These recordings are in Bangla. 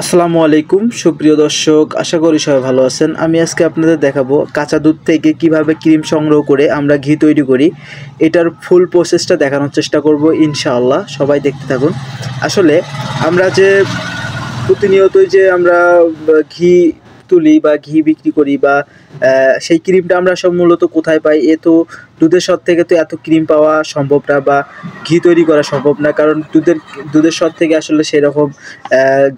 আসসালামু আলাইকুম সুপ্রিয় দর্শক, আশা করি সবাই ভালো আছেন। আমি আজকে আপনাদের দেখাবো কাঁচা দুধ থেকে কিভাবে ক্রিম সংগ্রহ করে আমরা ঘি তৈরি করি। এটার ফুল প্রসেসটা দেখানোর চেষ্টা করব ইনশাআল্লাহ। সবাই দেখতে থাকুন। আসলে আমরা যে প্রতিনিয়তই যে আমরা ঘি তুলি বা ঘি বিক্রি করি বা সেই ক্রিমটা আমরা সব মূলত কোথায় পাই? এ তো দুধের সর থেকে তো এত ক্রিম পাওয়া সম্ভব না বা ঘি তৈরি করা সম্ভব না, কারণ দুধের সর থেকে আসলে সেরকম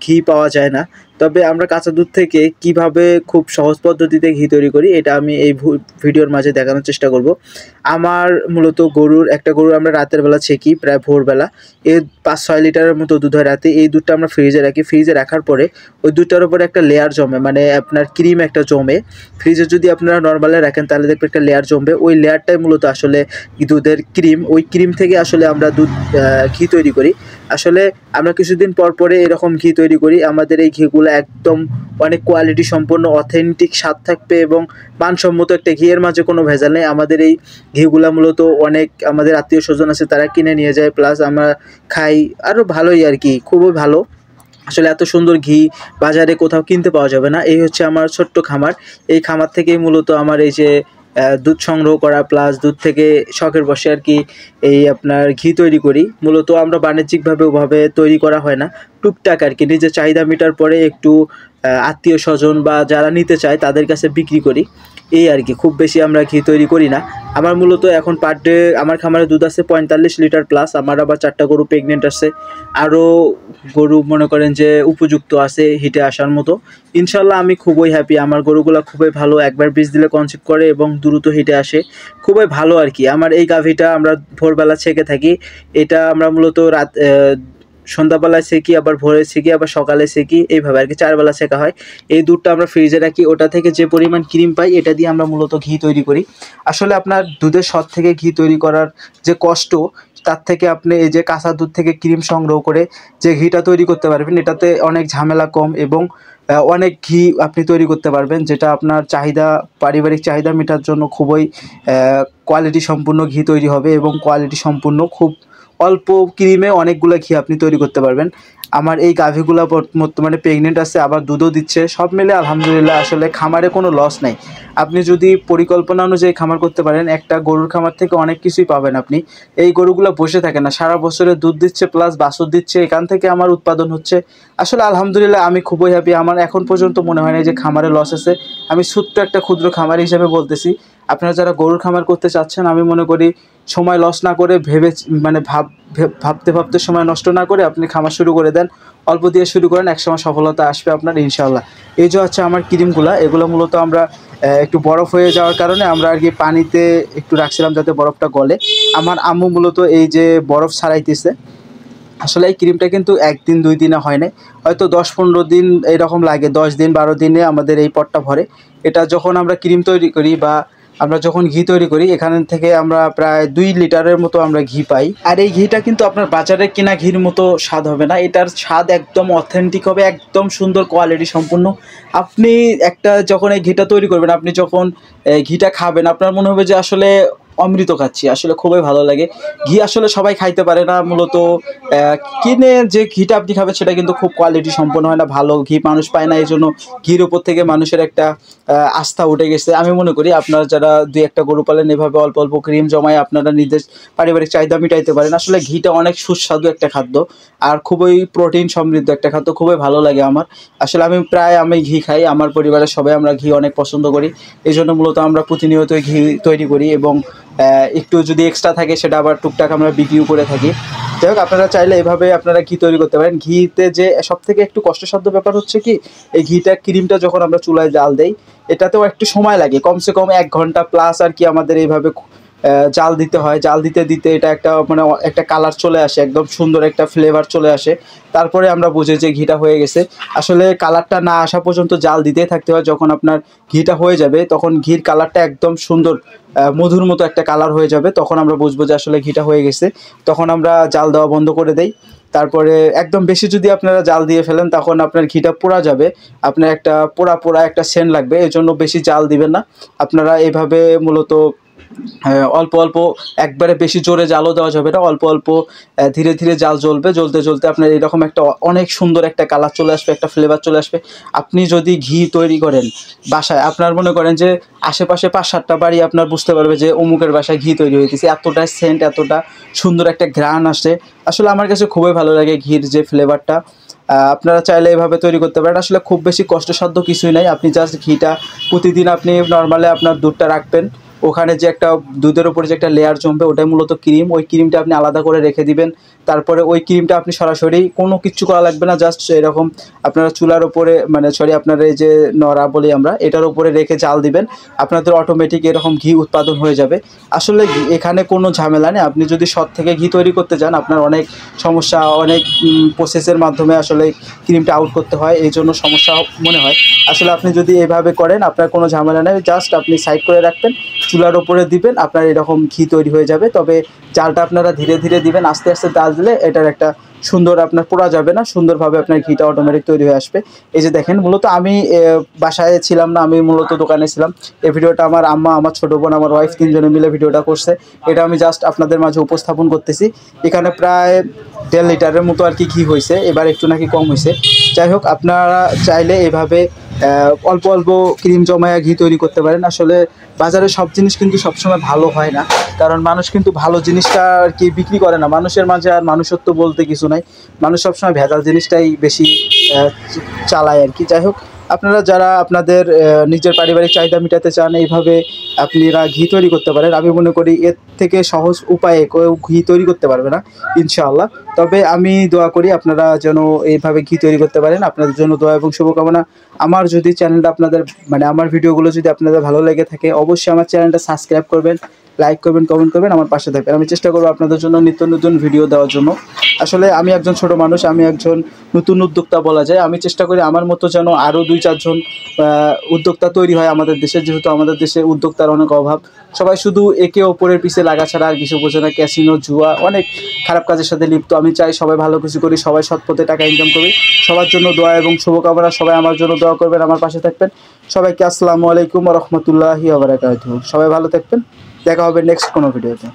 ঘি পাওয়া যায় না। তবে আমরা কাঁচা দুধ থেকে কিভাবে খুব সহজ পদ্ধতিতে ঘি তৈরি করি এটা আমি এই ভিডিওর মাঝে দেখানোর চেষ্টা করব। আমার মূলত একটা গরুর আমরা রাতের বেলা ছেঁকি, প্রায় ভোরবেলা। এর 5-6 লিটারের মতো দুধ হয় রাতে। এই দুধটা আমরা ফ্রিজে রাখি। ফ্রিজে রাখার পরে ওই দুধটার উপরে একটা লেয়ার জমে, মানে আপনার ক্রিম একটা জমে। ফ্রিজে যদি আপনারা নর্মালে রাখেন তাহলে দেখবেন একটা লেয়ার জমবে। ওই লেয়ারটাই মূলত আসলে দুধের ক্রিম। ওই ক্রিম থেকে আসলে আমরা ঘি তৈরি করি। আসলে আমরা কিছুদিন পর পরে এরকম ঘি তৈরি করি। আমাদের এই ঘিগুলো একদম অনেক কোয়ালিটি সম্পন্ন, অথেন্টিক স্বাদ থাকবে এবং মানসম্মত একটা ঘি। এর মাঝে কোনো ভেজাল নেই। আমাদের এই ঘিগুলা মূলত অনেক আমাদের আত্মীয় স্বজন আছে, তারা কিনে নিয়ে যায়, প্লাস আমরা খাই। আরও ভালোই আর কি, খুবই ভালো। আসলে এত সুন্দর ঘি বাজারে কোথাও কিনতে পাওয়া যাবে না। এই হচ্ছে আমার ছোট্ট খামার। এই খামার থেকেই মূলত আমার এই যে দুধ সংগ্রহ করা, প্লাস দুধ থেকে শখের বশে আর কি এই আপনার ঘি তৈরি করি। মূলত আমরা বাণিজ্যিকভাবে ওভাবে তৈরি করা হয় না, টুকটাক আর কি নিজের চাহিদা মেটার পরে একটু আত্মীয় স্বজন বা যারা নিতে চায় তাদের কাছে বিক্রি করি, এই আর কি। খুব বেশি আমরা ঘি তৈরি করি না। আমার মূলত এখন পার ডে আমার খামারে দুধ আছে 45 লিটার প্লাস। আমার আবার 4টা গরু প্রেগনেন্ট আছে। আরও গরু মনে করেন যে উপযুক্ত আছে হিটে আসার মতো। ইনশাল্লাহ আমি খুবই হ্যাপি। আমার গরুগুলো খুবই ভালো, একবার বীজ দিলে কনসিভ করে এবং দ্রুত হিটে আসে, খুবই ভালো আর কি। আমার এই গাভীটা আমরা ভোরবেলা ছেঁকে থাকি। এটা আমরা মূলত সন্ধ্যাবেলায় সেঁকি, আবার ভোরে সেঁকি, আবার সকালে সেঁকি, এইভাবে আর কি 4 বেলা সেঁকা হয়। এই দুধটা আমরা ফ্রিজে রাখি। ওটা থেকে যে পরিমাণ ক্রিম পাই এটা দিয়ে আমরা মূলত ঘি তৈরি করি। আসলে আপনার দুধের সর থেকে ঘি তৈরি করার যে কষ্ট, তার থেকে আপনি এই যে কাঁচা দুধ থেকে ক্রিম সংগ্রহ করে যে ঘিটা তৈরি করতে পারবেন, এটাতে অনেক ঝামেলা কম এবং অনেক ঘি আপনি তৈরি করতে পারবেন, যেটা আপনার পারিবারিক চাহিদা মেটার জন্য খুবই কোয়ালিটি সম্পূর্ণ ঘি তৈরি হবে এবং কোয়ালিটি সম্পূর্ণ খুব অল্প ক্রিমে অনেকগুলো ঘি আপনি তৈরি করতে পারবেন। আমার এই গাভীগুলো বর্তমানে প্রেগনেন্ট আছে, আবার দুধও দিচ্ছে। সব মিলে আলহামদুলিল্লাহ, আসলে খামারে কোনো লস নেই। আপনি যদি পরিকল্পনা অনুযায়ী খামার করতে পারেন, একটা গরুর খামার থেকে অনেক কিছুই পাবেন আপনি। এই গরুগুলো বসে থাকে না, সারা বছরে দুধ দিচ্ছে, প্লাস বাছুর দিচ্ছে, এখান থেকে আমার উৎপাদন হচ্ছে। আসলে আলহামদুলিল্লাহ আমি খুবই হ্যাপি। আমার এখন পর্যন্ত মনে হয় না যে খামারে লস আছে। আমি ছোট্ট একটা ক্ষুদ্র খামার হিসেবে বলতেছি। আপনারা যারা গরুর খামার করতে চাচ্ছেন, আমি মনে করি সময় লস না করে মানে ভাবতে ভাবতে সময় নষ্ট না করে আপনি খামার শুরু করে দেন। অল্প দিয়ে শুরু করেন, একসময় সফলতা আসবে আপনার ইনশাআল্লাহ। এই যে হচ্ছে আমার ক্রিমগুলা, এগুলো মূলত আমরা একটু বরফ হয়ে যাওয়ার কারণে আমরা আর কি পানিতে একটু রাখছিলাম যাতে বরফটা গলে। আমার আম্মু মূলত এই যে বরফ ছাড়াইতেছে। আসলে এই ক্রিমটা কিন্তু 1 দিন 2 দিনে হয় না, হয়তো 10-15 দিন এরকম লাগে। 10 দিন 12 দিনে আমাদের এই পটটা ভরে। এটা যখন আমরা ক্রিম তৈরি করি বা আমরা যখন ঘি তৈরি করি, এখান থেকে আমরা প্রায় 2 লিটারের মতো আমরা ঘি পাই। আর এই ঘিটা কিন্তু আপনার বাজারে কেনা ঘির মতো স্বাদ হবে না, এটার স্বাদ একদম অথেন্টিক হবে, একদম সুন্দর কোয়ালিটি সম্পূর্ণ। আপনি যখন এই ঘিটা তৈরি করবেন, আপনি যখন ঘিটা খাবেন, আপনার মনে হবে যে আসলে অমৃত খাচ্ছি। আসলে খুবই ভালো লাগে। ঘি আসলে সবাই খাইতে পারে না, মূলত কিনে যে ঘিটা আপনি খাবেন সেটা কিন্তু খুব কোয়ালিটি সম্পন্ন হয় না, ভালো ঘি মানুষ পায় না। এই জন্য ঘির উপর থেকে মানুষের একটা আস্থা উঠে গেছে। আমি মনে করি আপনারা যারা 2-1টা গরু পালেন, এভাবে অল্প অল্প ক্রিম জমায় আপনারা নিজের পারিবারিক চাহিদা মিটাইতে পারেন। আসলে ঘিটা অনেক সুস্বাদু একটা খাদ্য আর খুবই প্রোটিন সমৃদ্ধ একটা খাদ্য, খুবই ভালো লাগে আমার। আসলে আমি ঘি খাই, আমার পরিবারের সবাই আমরা ঘি অনেক পছন্দ করি। এই জন্য মূলত আমরা প্রতিনিয়ত ঘি তৈরি করি এবং একটু যদি এক্সট্রা থাকে সেটা আবার টুকটাক আমরা বিক্রিও করে থাকি। যাই হোক, আপনারা চাইলে এভাবে আপনারা ঘি তৈরি করতে পারেন। ঘিতে যে সবথেকে একটু কষ্টসাধ্য ব্যাপার হচ্ছে কি, এই ক্রিমটা যখন আমরা চুলায় জাল দেই, এটাতেও একটু সময় লাগে, কমসে কম 1 ঘন্টা প্লাস আর কি আমাদের এইভাবে জাল দিতে হয়। জাল দিতে দিতে এটা একটা কালার চলে আসে, একদম সুন্দর একটা ফ্লেভার চলে আসে। তারপরে আমরা বুঝি যে ঘিটা হয়ে গেছে। আসলে কালারটা না আসা পর্যন্ত জাল দিতেই থাকতে হয়। যখন আপনার ঘিটা হয়ে যাবে, তখন ঘির কালারটা একদম সুন্দর মধুর মতো একটা কালার হয়ে যাবে, তখন আমরা বুঝবো যে আসলে ঘিটা হয়ে গেছে। তখন আমরা জাল দেওয়া বন্ধ করে দেই। তারপরে একদম বেশি যদি আপনারা জাল দিয়ে ফেলেন, তখন আপনার ঘিটা পোড়া যাবে, আপনার একটা পোড়া পোড়া একটা সেন্ট লাগবে। এই জন্য বেশি জাল দিবেন না। আপনারা এইভাবে মূলত অল্প অল্প একবারে বেশি জোরে জালও দেওয়া যাবে না, অল্প অল্প ধীরে ধীরে জাল জ্বলবে, জ্বলতে জ্বলতে আপনার এরকম একটা অনেক সুন্দর একটা কালার চলে আসবে, একটা ফ্লেভার চলে আসবে। আপনি যদি ঘি তৈরি করেন বাসায়, আপনার মনে করেন যে আশেপাশে 5-7টা বাড়ি আপনার বুঝতে পারবে যে অমুকের বাসায় ঘি তৈরি হইতেছে, এতটা সেন্ট, এতটা সুন্দর একটা ঘ্রাণ আসে। আসলে আমার কাছে খুবই ভালো লাগে ঘির যে ফ্লেভারটা। আপনারা চাইলে এভাবে তৈরি করতে পারেন। আসলে খুব বেশি কষ্টসাধ্য কিছুই নাই। আপনি জাস্ট ঘিটা প্রতিদিন আপনি নর্মালি আপনার দুধটা রাখবেন, ওখানে যে একটা দুধের উপরে যে একটা লেয়ার জমবে ওটাই মূলত ক্রিম। ওই ক্রিমটা আপনি আলাদা করে রেখে দিবেন। তারপরে ওই ক্রিমটা আপনি সরাসরি কোনো কিচ্ছু করা লাগবে না, জাস্ট এরকম আপনারা চুলার উপরে মানে সরি আপনার এই যে নড়া বলি আমরা, এটার উপরে রেখে জাল দিবেন, আপনাদের অটোমেটিক এরকম ঘি উৎপাদন হয়ে যাবে। আসলে এখানে কোনো ঝামেলা নেই। আপনি যদি সৎ থেকে ঘি তৈরি করতে যান, আপনার অনেক সমস্যা, অনেক প্রসেসের মাধ্যমে আসলে ক্রিমটা আউট করতে হয়, এই জন্য সমস্যা মনে হয়। আসলে আপনি যদি এভাবে করেন আপনার কোনো ঝামেলা নেই, জাস্ট আপনি সাইড করে রাখবেন, চুলার ওপরে দিবেন, আপনার এরকম ঘি তৈরি হয়ে যাবে। তবে জালটা আপনারা ধীরে ধীরে দিবেন, আস্তে আস্তে জাল দিলে এটার একটা সুন্দর আপনার পোড়া যাবে না, সুন্দরভাবে আপনার ঘিটা অটোমেটিক তৈরি হয়ে আসবে। এই যে দেখেন, মূলত আমি বাসায় ছিলাম না, আমি মূলত দোকানে ছিলাম। এই ভিডিওটা আমার আম্মা, আমার ছোটো বোন, আমার ওয়াইফ 3 জনে মিলে ভিডিওটা করছে। এটা আমি জাস্ট আপনাদের মাঝে উপস্থাপন করতেছি। এখানে প্রায় 1.5 লিটারের মতো আর কি ঘি হয়েছে, এবার একটু নাকি কম হয়েছে। যাই হোক, আপনারা চাইলে এভাবে অল্প অল্প ক্রিম জমায়া ঘি তৈরি করতে পারেন। আসলে বাজারে সব জিনিস কিন্তু সবসময় ভালো হয় না, কারণ মানুষ কিন্তু ভালো জিনিসটা আর কি বিক্রি করে না। মানুষের মাঝে আর মানুষত্ব বলতে কিছু নাই, মানুষ সবসময় ভেজাল জিনিসটাই বেশি চালায় আর কি। যাই হোক, আপনারা যারা আপনাদের নিজের পারিবারিক চাহিদা মেটাতে চান, এইভাবে আপনারা ঘি তৈরি করতে পারেন। আমি মনে করি এর থেকে সহজ উপায়ে কেউ ঘি তৈরি করতে পারবে না ইনশাআল্লাহ। তবে আমি দোয়া করি আপনারা যেন এইভাবে ঘি তৈরি করতে পারেন। আপনাদের জন্য দোয়া এবং শুভকামনা। আমার যদি চ্যানেলটা আপনাদের মানে আমার ভিডিওগুলো যদি আপনাদের ভালো লেগে থাকে, অবশ্যই আমার চ্যানেলটা সাবস্ক্রাইব করবেন, লাইক করবেন, কমেন্ট করবেন, আমার পাশে থাকবেন। আমি চেষ্টা করবো আপনাদের জন্য নিত্য নতুন ভিডিও দেওয়ার জন্য। আসলে আমি একজন ছোট মানুষ, আমি একজন নতুন উদ্যোক্তা বলা যায়। আমি চেষ্টা করি আমার মতো যেন আরও 2-4 জন উদ্যোক্তা তৈরি হয় আমাদের দেশে, যেহেতু আমাদের দেশে উদ্যোক্তার অনেক অভাব। সবাই শুধু একে অপরের পিছে লাগা ছাড়া আর কিছু বোঝে না। ক্যাসিনো, জুয়া, অনেক খারাপ কাজের সাথে লিপ্ত। আমি চাই সবাই ভালো কিছু করি, সবাই সৎ পথে টাকা ইনকাম করি। সবার জন্য দোয়া এবং শুভকামনা। সবাই আমার জন্য দোয়া করবেন, আমার পাশে থাকবেন। সবাইকে আসসালামু আলাইকুম ওয়া রাহমাতুল্লাহি ওয়া বারাকাতুহু। সবাই ভালো থাকবেন। দেখা হবে নেক্সট কোনো ভিডিওতে।